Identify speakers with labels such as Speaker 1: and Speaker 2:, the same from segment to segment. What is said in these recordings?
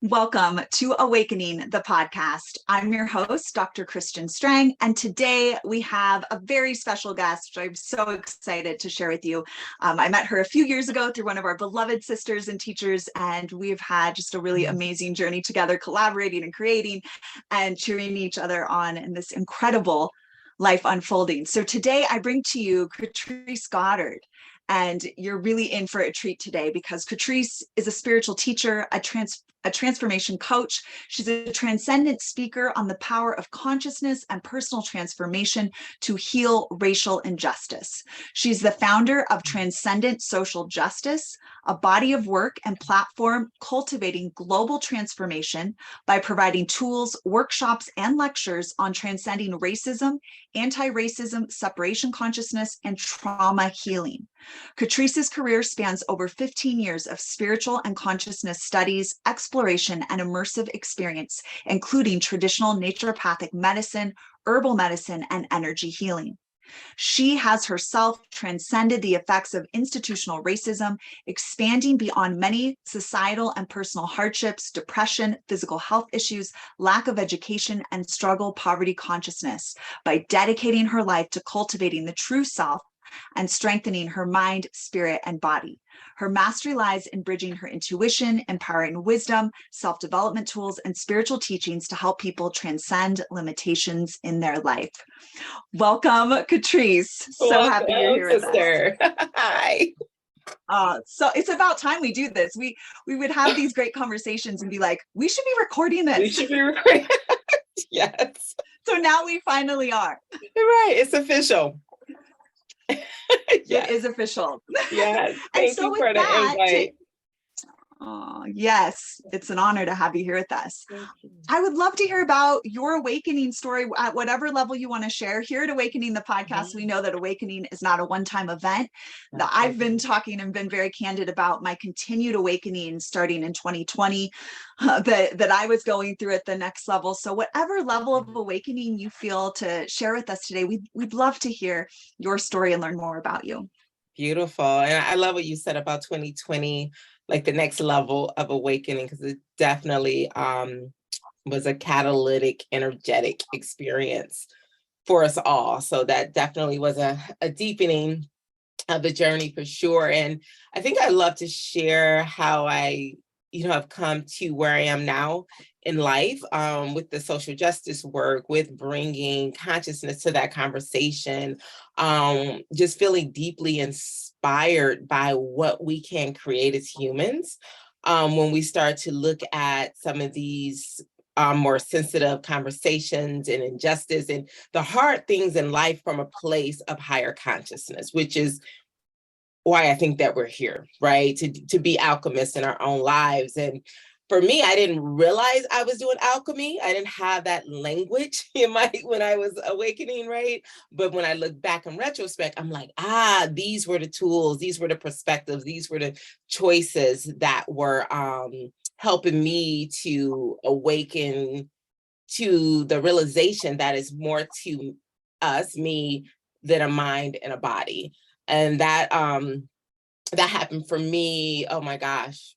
Speaker 1: Welcome to Awakening, the podcast. I'm your host, Dr. Christian Strang, and today we have a very special guest, which I'm so excited to share with you. I met her a few years ago through one of our beloved sisters and teachers, and we've had just a really amazing journey together, collaborating and creating and cheering each other on in this incredible life unfolding. So today I bring to you Curtrice Goddard. And you're really in for a treat today because Curtrice is a spiritual teacher, a transformation coach. She's a transcendent speaker on the power of consciousness and personal transformation to heal racial injustice. She's the founder of Transcendent Social Justice, a body of work and platform cultivating global transformation by providing tools, workshops, and lectures on transcending racism, anti-racism, separation consciousness, and trauma healing. Curtrice's career spans over 15 years of spiritual and consciousness studies, exploration, and immersive experience, including traditional naturopathic medicine, herbal medicine, and energy healing. She has herself transcended the effects of institutional racism, expanding beyond many societal and personal hardships, depression, physical health issues, lack of education, and struggle poverty consciousness by dedicating her life to cultivating the true self and strengthening her mind, spirit, and body. Her mastery lies in bridging her intuition, empowering wisdom, self-development tools, and spiritual teachings to help people transcend limitations in their life. Welcome, Curtrice. So happy you're here with us.
Speaker 2: Hi.
Speaker 1: So it's about time we do this. We would have these great conversations and be like, we should be recording this.
Speaker 2: We should be recording. Yes.
Speaker 1: So now we finally are.
Speaker 2: You're right. It's official.
Speaker 1: Yes. It is official.
Speaker 2: Yes. Thank you for the invite.
Speaker 1: Yes, it's an honor to have you here with us. I would love to hear about your awakening story at whatever level you want to share. Here at Awakening, the podcast, we know that awakening is not a one-time event. I've been talking and been very candid about my continued awakening starting in 2020 that I was going through at the next level. So whatever level of awakening you feel to share with us today, we'd love to hear your story and learn more about you.
Speaker 2: Beautiful. And I love what you said about 2020, like the next level of awakening, because it definitely was a catalytic, energetic experience for us all. So that definitely was a deepening of the journey for sure. And I think I'd love to share how I, have come to where I am now in life with the social justice work, with bringing consciousness to that conversation, just feeling deeply inspired by what we can create as humans when we start to look at some of these more sensitive conversations and injustice and the hard things in life from a place of higher consciousness, which is why I think that we're here, right? To be alchemists in our own lives. And for me, I didn't realize I was doing alchemy. I didn't have that language when I was awakening, right? But when I look back in retrospect, I'm like, these were the tools, these were the perspectives, these were the choices that were helping me to awaken to the realization that is more to us, me, than a mind and a body. And that happened for me, oh my gosh,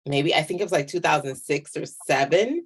Speaker 2: maybe I think it was like 2006 or 7,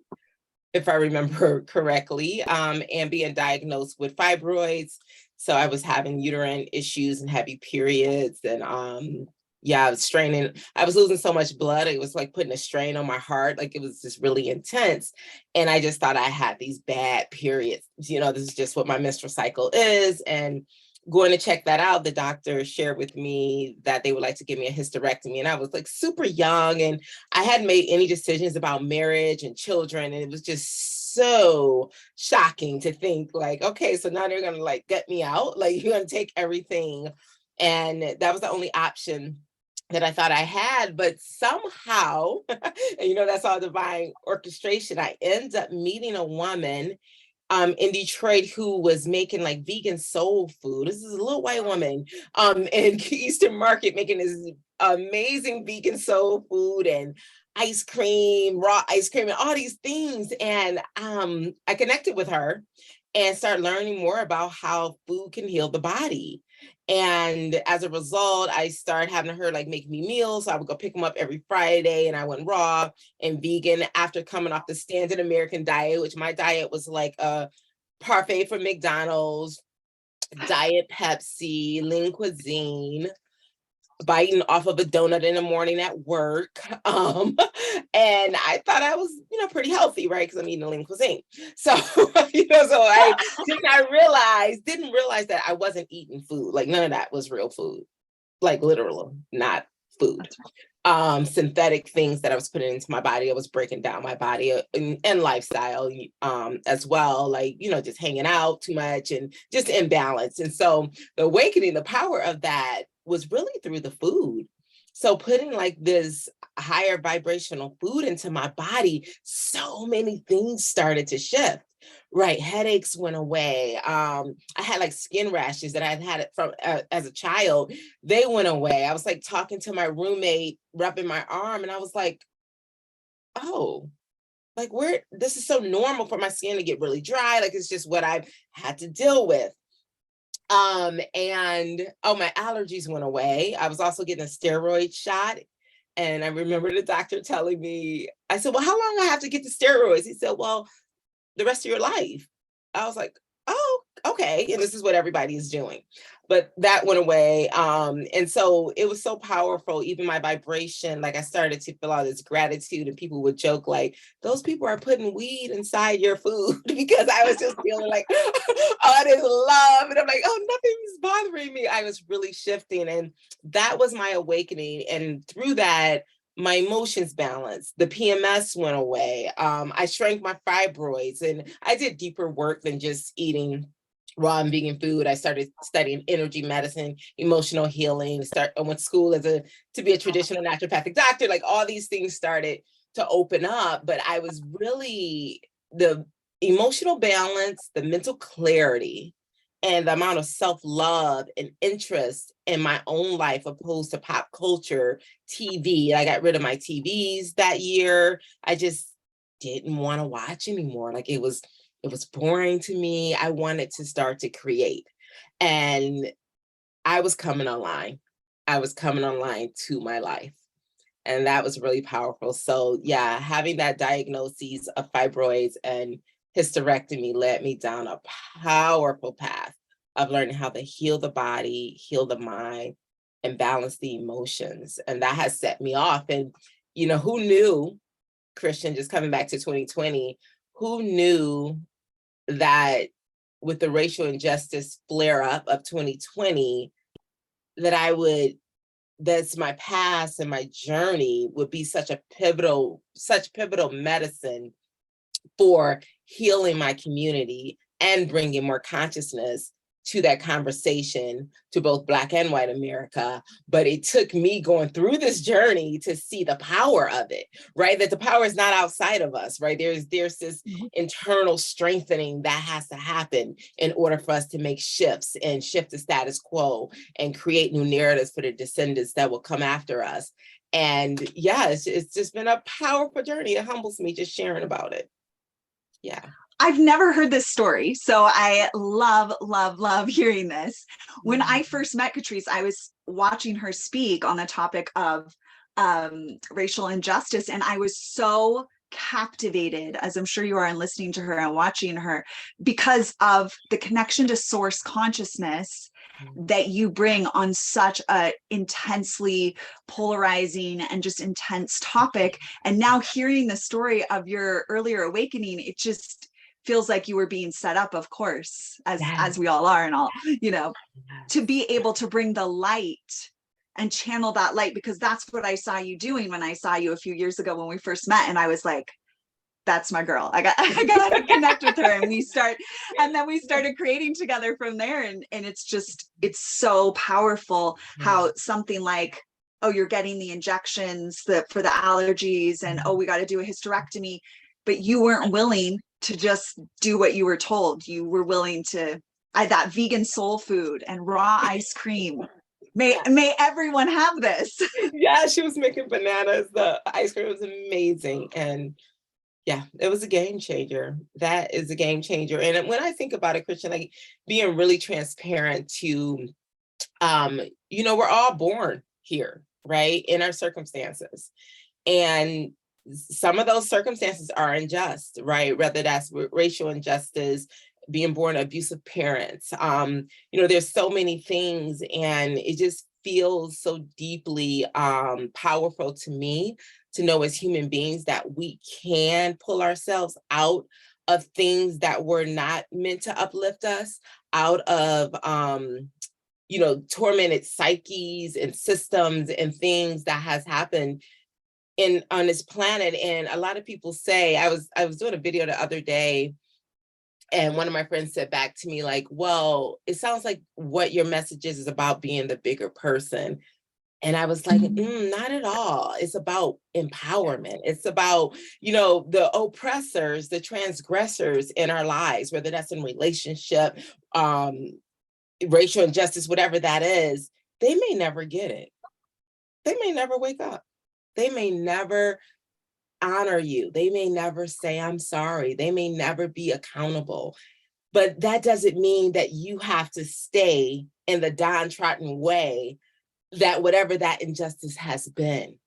Speaker 2: if I remember correctly, and being diagnosed with fibroids. So I was having uterine issues and heavy periods, and I was straining. I was losing so much blood. It was like putting a strain on my heart. Like it was just really intense. And I just thought I had these bad periods. This is just what my menstrual cycle is. And going to check that out, the doctor shared with me that they would like to give me a hysterectomy. And I was like super young and I hadn't made any decisions about marriage and children. And it was just so shocking to think like, okay, so now they're going to like get me out. Like you're going to take everything. And that was the only option that I thought I had, but somehow, and that's all divine orchestration, I end up meeting a woman in Detroit who was making like vegan soul food. This is a little white woman in Eastern Market making this amazing vegan soul food and ice cream, raw ice cream, and all these things. And I connected with her and started learning more about how food can heal the body. And as a result, I started having her like make me meals. So I would go pick them up every Friday, and I went raw and vegan after coming off the standard American diet, which my diet was like a parfait from McDonald's, diet Pepsi, lean cuisine, biting off of a donut in the morning at work. And I thought I was, pretty healthy, right? Because I'm eating a lean cuisine. So, so I didn't realize that I wasn't eating food. Like none of that was real food, like literal, not food. Synthetic things that I was putting into my body. I was breaking down my body and lifestyle as well, like, just hanging out too much and just imbalance. And so the awakening, the power of that was really through the food. So putting like this higher vibrational food into my body, so many things started to shift. Right, headaches went away. I had like skin rashes that I had it from as a child. They went away. I was like talking to my roommate, rubbing my arm, and I was like, "Oh, like this is so normal for my skin to get really dry. Like it's just what I've had to deal with." And my allergies went away. I was also getting a steroid shot. And I remember the doctor telling me, I said, "Well, how long do I have to get the steroids?" He said, "Well, the rest of your life." I was like, "Oh, okay." And this is what everybody is doing. But that went away. And so it was so powerful, even my vibration, like I started to feel all this gratitude, and people would joke like, "Those people are putting weed inside your food," because I was just feeling like all this love. And I'm like, "Oh, nothing's bothering me." I was really shifting. And that was my awakening. And through that, my emotions balanced. The PMS went away. I shrank my fibroids, and I did deeper work than just eating raw and vegan food. I started studying energy medicine, emotional healing. I went to school to be a traditional naturopathic doctor. Like all these things started to open up, but I was really the emotional balance, the mental clarity, and the amount of self-love and interest in my own life opposed to pop culture, TV. I got rid of my TVs that year. I just didn't want to watch anymore. Like it was boring to me. I wanted to start to create. And I was coming online. I was coming online to my life. And that was really powerful. So yeah, having that diagnosis of fibroids and hysterectomy led me down a powerful path of learning how to heal the body, heal the mind, and balance the emotions. And that has set me off. And, who knew, Christian, just coming back to 2020, who knew that with the racial injustice flare up of 2020, that's my past and my journey would be such pivotal medicine for healing my community and bringing more consciousness to that conversation to both Black and white America. But it took me going through this journey to see the power of it, right? That the power is not outside of us, right? There's this internal strengthening that has to happen in order for us to make shifts and shift the status quo and create new narratives for the descendants that will come after us. And yeah, it's just been a powerful journey. It humbles me just sharing about it. Yeah.
Speaker 1: I've never heard this story, so I love, love, love hearing this. When I first met Curtrice, I was watching her speak on the topic of racial injustice, and I was so captivated, as I'm sure you are, in listening to her and watching her, because of the connection to source consciousness that you bring on such a intensely polarizing and just intense topic. And now hearing the story of your earlier awakening, it just feels like you were being set up, of course, as we all are, and all, to be able to bring the light and channel that light, because that's what I saw you doing when I saw you a few years ago when we first met. And I was like, that's my girl. I got to connect with her. And then we started creating together from there. And it's so powerful how something like, oh, you're getting the injections for the allergies, and oh, we got to do a hysterectomy, but you weren't willing to just do what you were told. You were willing to that vegan soul food and raw ice cream. May everyone have this.
Speaker 2: Yeah, she was making bananas. The ice cream was amazing. And yeah, it was a game changer. That is a game changer. And when I think about it, Christian, like being really transparent to you know, we're all born here, right, in our circumstances. And some of those circumstances are unjust, right? Whether that's racial injustice, being born to abusive parents. You know, there's so many things, and it just feels so deeply powerful to me to know as human beings that we can pull ourselves out of things that were not meant to uplift us, out of you know, tormented psyches and systems and things that has happened on this planet. And a lot of people say, I was doing a video the other day, and one of my friends said back to me like, well, it sounds like what your message is about being the bigger person. And I was like, not at all. It's about empowerment. It's about, you know, the oppressors, the transgressors in our lives, whether that's in relationship, racial injustice, whatever that is. They may never get it. They may never wake up. They may never honor you. They may never say, I'm sorry. They may never be accountable. But that doesn't mean that you have to stay in the downtrodden way that whatever that injustice has been,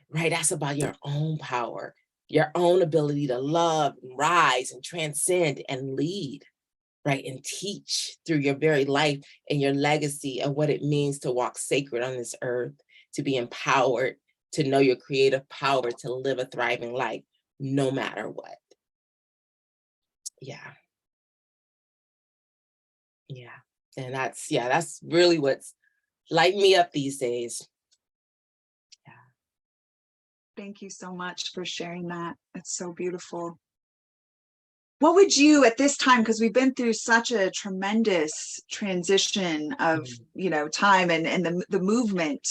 Speaker 2: right? That's about your own power, your own ability to love and rise and transcend and lead, right? And teach through your very life and your legacy of what it means to walk sacred on this earth, to be empowered, to know your creative power, to live a thriving life, no matter what. Yeah. Yeah. And that's really what's lighting me up these days. Yeah.
Speaker 1: Thank you so much for sharing that. It's so beautiful. What would you at this time, because we've been through such a tremendous transition of, you know, time and the movement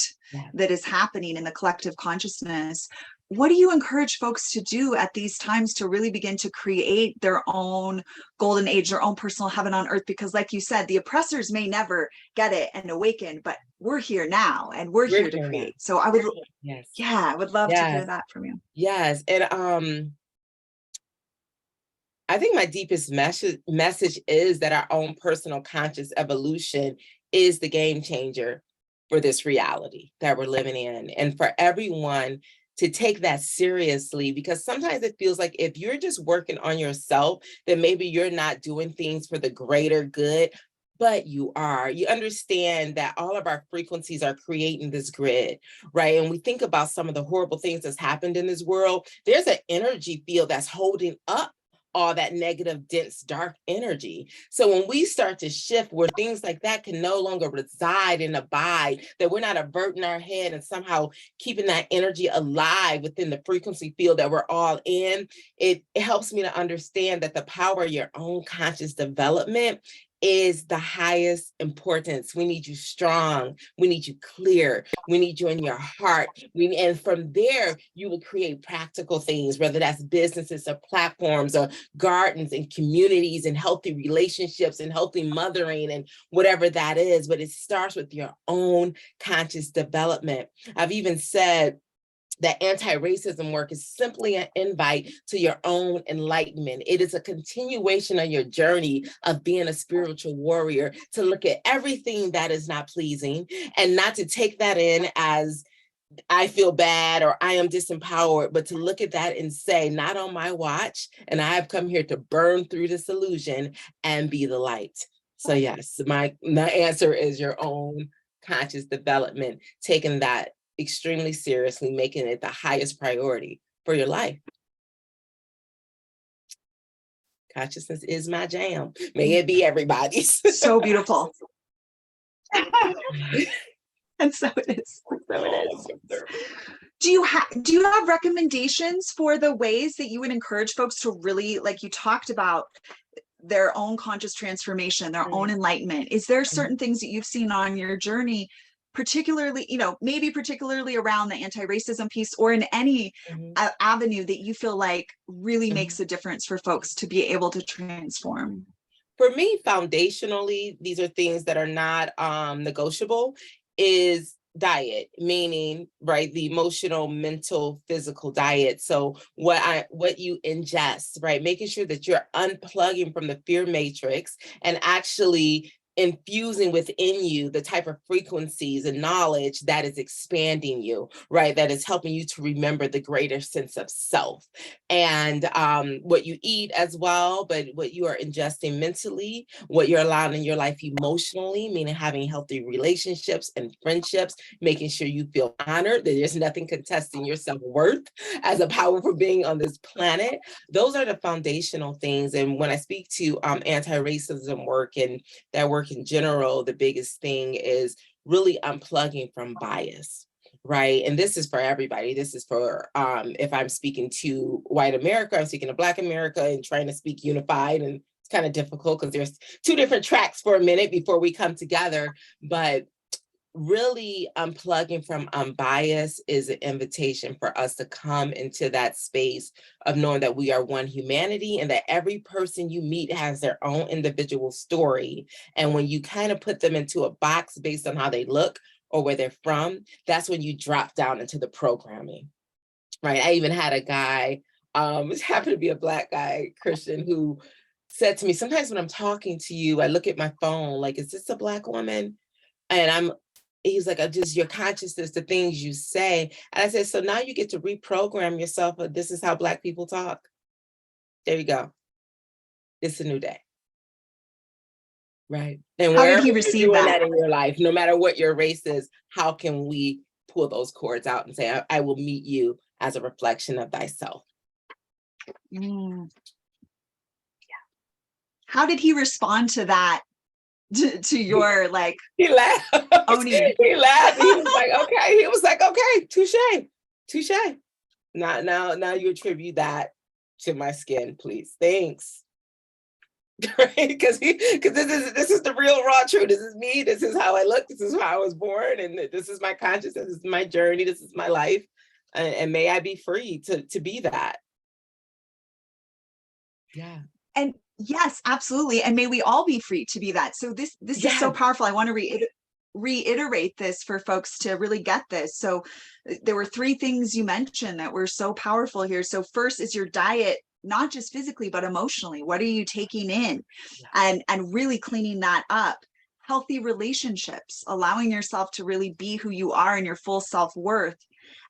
Speaker 1: that is happening in the collective consciousness, what do you encourage folks to do at these times to really begin to create their own golden age, their own personal heaven on earth? Because like you said, the oppressors may never get it and awaken, but we're here now and we're here to create. Now. So I would, I would love to hear that from you.
Speaker 2: Yes. And I think my deepest message is that our own personal conscious evolution is the game changer for this reality that we're living in. And for everyone to take that seriously, because sometimes it feels like if you're just working on yourself, then maybe you're not doing things for the greater good, but you are. You understand that all of our frequencies are creating this grid, right? And we think about some of the horrible things that's happened in this world. There's an energy field that's holding up all that negative, dense, dark energy. So when we start to shift where things like that can no longer reside and abide, that we're not averting our head and somehow keeping that energy alive within the frequency field that we're all in, it helps me to understand that the power of your own conscious development is the highest importance. We need you strong. We need you clear. We need you in your heart. And from there, you will create practical things, whether that's businesses or platforms or gardens and communities and healthy relationships and healthy mothering and whatever that is. But it starts with your own conscious development. I've even said that anti-racism work is simply an invite to your own enlightenment. It is a continuation of your journey of being a spiritual warrior, to look at everything that is not pleasing and not to take that in as I feel bad or I am disempowered, but to look at that and say, not on my watch, and I have come here to burn through this illusion and be the light. So yes, my answer is your own conscious development, taking that extremely seriously, making it the highest priority for your life. Consciousness is my jam. May it be everybody's.
Speaker 1: So beautiful. And so it is. So it is. Do you have recommendations for the ways that you would encourage folks to really, like you talked about, their own conscious transformation, their own enlightenment? Is there certain things that you've seen on your journey, particularly, you know, maybe particularly around the anti-racism piece or in any avenue that you feel like really makes a difference for folks to be able to transform?
Speaker 2: For me, foundationally, these are things that are not negotiable, is diet, meaning, right, the emotional, mental, physical diet. So what you ingest, right, making sure that you're unplugging from the fear matrix and actually infusing within you the type of frequencies and knowledge that is expanding you, right? That is helping you to remember the greater sense of self. And what you eat as well, but what you are ingesting mentally, what you're allowing in your life emotionally, meaning having healthy relationships and friendships, making sure you feel honored, that there's nothing contesting your self-worth as a powerful being on this planet. Those are the foundational things. And when I speak to anti-racism work and that work in general, the biggest thing is really unplugging from bias, right? And this is for everybody. This is for, if I'm speaking to white America, I'm speaking to Black America and trying to speak unified. And it's kind of difficult because there's two different tracks for a minute before we come together. But really unplugging from unbiased is an invitation for us to come into that space of knowing that we are one humanity and that every person you meet has their own individual story. And when you kind of put them into a box based on how they look or where they're from, that's when you drop down into the programming, right? I even had a guy, it happened to be a Black guy, Christian, who said to me, sometimes when I'm talking to you, I look at my phone, like, is this a Black woman? And he's like, just your consciousness, the things you say. And I said, so now you get to reprogram yourself. This is how Black people talk. There you go. It's a new day. Right. And
Speaker 1: How did
Speaker 2: wherever
Speaker 1: he
Speaker 2: you're
Speaker 1: receive
Speaker 2: doing
Speaker 1: that?
Speaker 2: that in your life, no matter what your race is, how can we pull those cords out and say, I will meet you as a reflection of thyself?
Speaker 1: Mm. Yeah. How did he respond to that? To your like
Speaker 2: He laughed.
Speaker 1: owning.
Speaker 2: He laughed. He was like, okay. He was like, okay, touche. Now you attribute that to my skin, please. Thanks. Right? Because this is the real raw truth. This is me. This is how I look. This is how I was born, and this is my consciousness. This is my journey. This is my life, and may I be free to be that. Yeah.
Speaker 1: And yes, absolutely. And may we all be free to be that. So this is so powerful. I want to reiterate this for folks to really get this. So there were three things you mentioned that were so powerful here. So first is your diet, not just physically, but emotionally. What are you taking in? And really cleaning that up. Healthy relationships, allowing yourself to really be who you are and your full self-worth.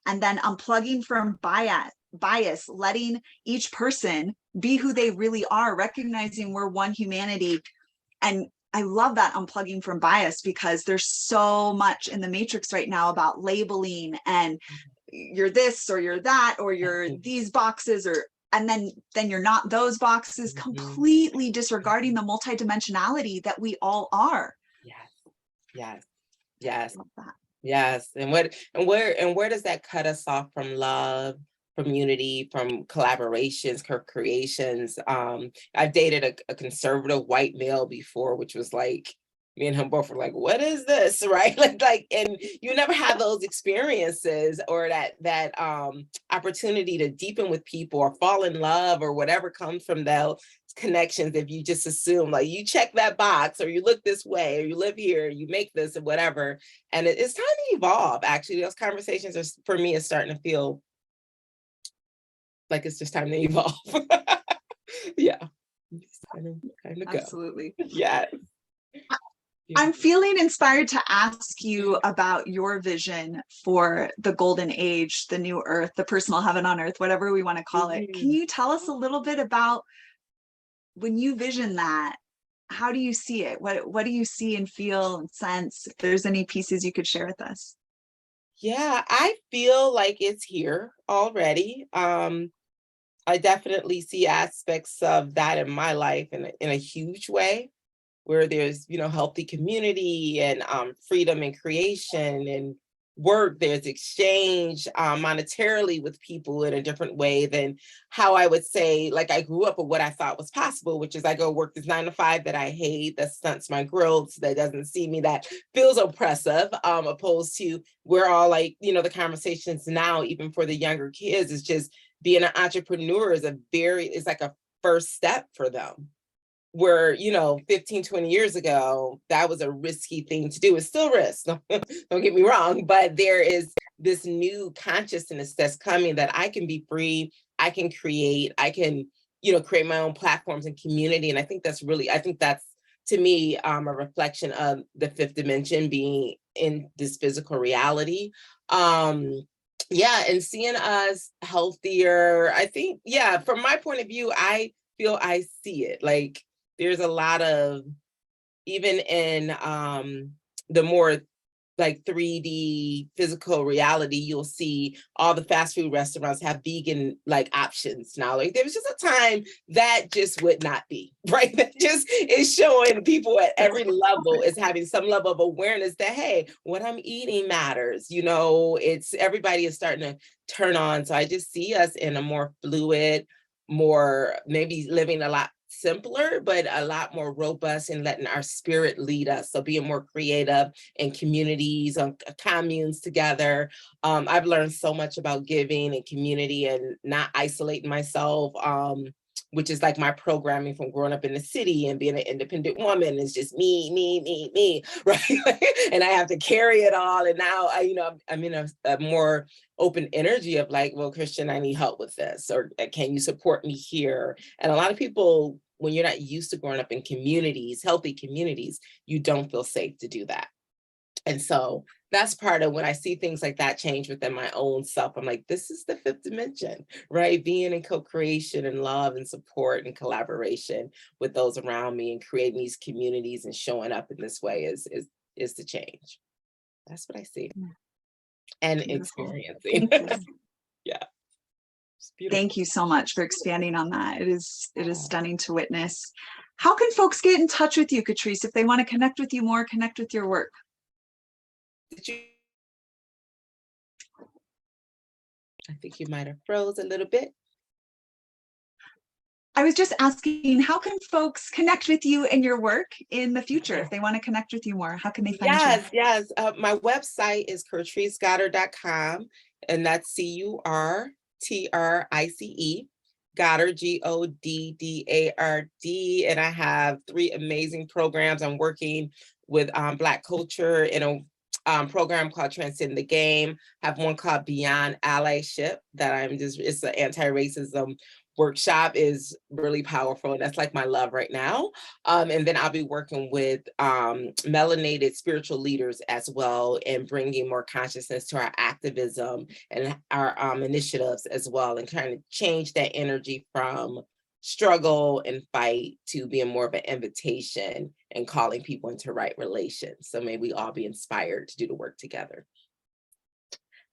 Speaker 1: And then unplugging from bias, letting each person be who they really are, recognizing we're one humanity. And I love that unplugging from bias, because there's so much in the matrix right now about labeling and you're this or you're that or you're these boxes, or and then you're not those boxes, completely disregarding the multidimensionality that we all are.
Speaker 2: Yes. And where does that cut us off from love, from unity, from collaborations, co-creations? I've dated a conservative white male before, which was like, me and him both were like, what is this? Right? Like, and you never have those experiences or that opportunity to deepen with people or fall in love or whatever comes from those connections if you just assume like you check that box or you look this way or you live here, you make this or whatever. And it's time to evolve. Actually, those conversations are, for me, is starting to feel like it's just time to evolve. Yeah. It's time to go.
Speaker 1: Absolutely.
Speaker 2: Yeah.
Speaker 1: I'm feeling inspired to ask you about your vision for the golden age, the new earth, the personal heaven on earth, whatever we want to call it. Can you tell us a little bit about when you vision that? How do you see it? What do you see and feel and sense? If there's any pieces you could share with us.
Speaker 2: Yeah, I feel like it's here already. I definitely see aspects of that in my life in a huge way, where there's, healthy community and freedom and creation and work. There's exchange monetarily with people in a different way than how I would say, like I grew up with what I thought was possible, which is I go work this 9 to 5 that I hate, that stunts my growth, that doesn't see me, that feels oppressive, opposed to we're all like, the conversations now, even for the younger kids, is just being an entrepreneur is like a first step for them. Where, 15, 20 years ago, that was a risky thing to do. It's still risk, don't get me wrong, but there is this new consciousness that's coming that I can be free, I can create, I can, create my own platforms and community. And I think that's to me, a reflection of the fifth dimension being in this physical reality. Yeah, and seeing us healthier, I think, yeah, from my point of view, I feel I see it. Like there's a lot of, even in the more like 3D physical reality, you'll see all the fast food restaurants have vegan like options now. Like there was just a time that just would not be, right? That just is showing people at every level is having some level of awareness that, hey, what I'm eating matters. You know, it's everybody is starting to turn on. So I just see us in a more fluid, more maybe living a lot simpler, but a lot more robust and letting our spirit lead us. So being more creative in communities, communes together. I've learned so much about giving and community and not isolating myself, which is like my programming from growing up in the city and being an independent woman. Is just me, right? And I have to carry it all. And now I'm in a more open energy of like, well, Christian, I need help with this, or can you support me here? And a lot of people, when you're not used to growing up in communities, healthy communities, you don't feel safe to do that. And so that's part of when I see things like that change within my own self. I'm like, this is the fifth dimension, right? Being in co-creation and love and support and collaboration with those around me and creating these communities and showing up in this way is the change. That's what I see and
Speaker 1: Beautiful.
Speaker 2: experiencing. Yeah.
Speaker 1: Thank you so much for expanding on that. It is stunning to witness. How can folks get in touch with you, Curtrice, if they want to connect with you more, connect with your work?
Speaker 2: I think you might have froze a little bit.
Speaker 1: I was just asking, how can folks connect with you and your work in the future? If they want to connect with you more, how can they find you?
Speaker 2: Yes. My website is curtricegoddard.com, and that's CURTRICE, Goddard, GODDARD. And I have 3 amazing programs. I'm working with Black culture in a program called Transcending the Game. I have one called Beyond Allyship that it's an anti-racism workshop, is really powerful. And that's like my love right now. And then I'll be working with melanated spiritual leaders as well, and bringing more consciousness to our activism and our initiatives as well, and trying to change that energy from struggle and fight to being more of an invitation and calling people into right relations. So may we all be inspired to do the work together.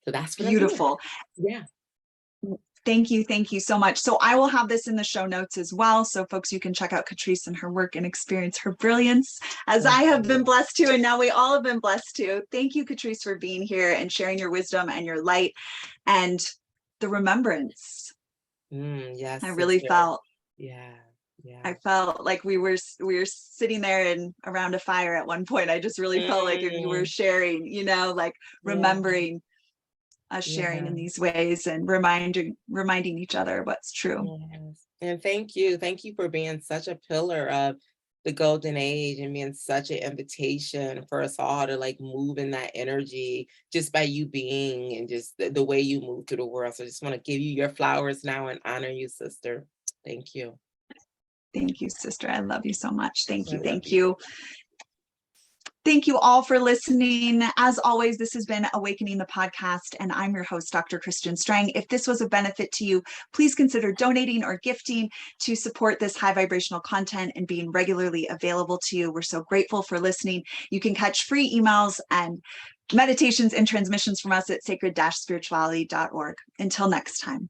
Speaker 2: So that's what
Speaker 1: beautiful.
Speaker 2: Yeah.
Speaker 1: Thank you so much. So I will have this in the show notes as well, so folks, you can check out Curtrice and her work and experience her brilliance, as I have been blessed to, and now we all have been blessed to. Thank you, Curtrice, for being here and sharing your wisdom and your light and the remembrance.
Speaker 2: Yes,
Speaker 1: I really felt.
Speaker 2: Yeah.
Speaker 1: I felt like we were sitting there and around a fire at one point. I just really felt like you were sharing, like remembering us sharing in these ways and reminding each other what's true.
Speaker 2: Yes. And thank you for being such a pillar of the golden age and being such an invitation for us all to like move in that energy just by you being, and just the way you move through the world. So I just want to give you your flowers now and honor you, sister. Thank you.
Speaker 1: Thank you, sister. I love you so much. Thank you. Thank you all for listening. As always, this has been Awakening the Podcast, and I'm your host, Dr. Christian Strang. If this was a benefit to you, please consider donating or gifting to support this high vibrational content and being regularly available to you. We're so grateful for listening. You can catch free emails and meditations and transmissions from us at sacred-spirituality.org. Until next time.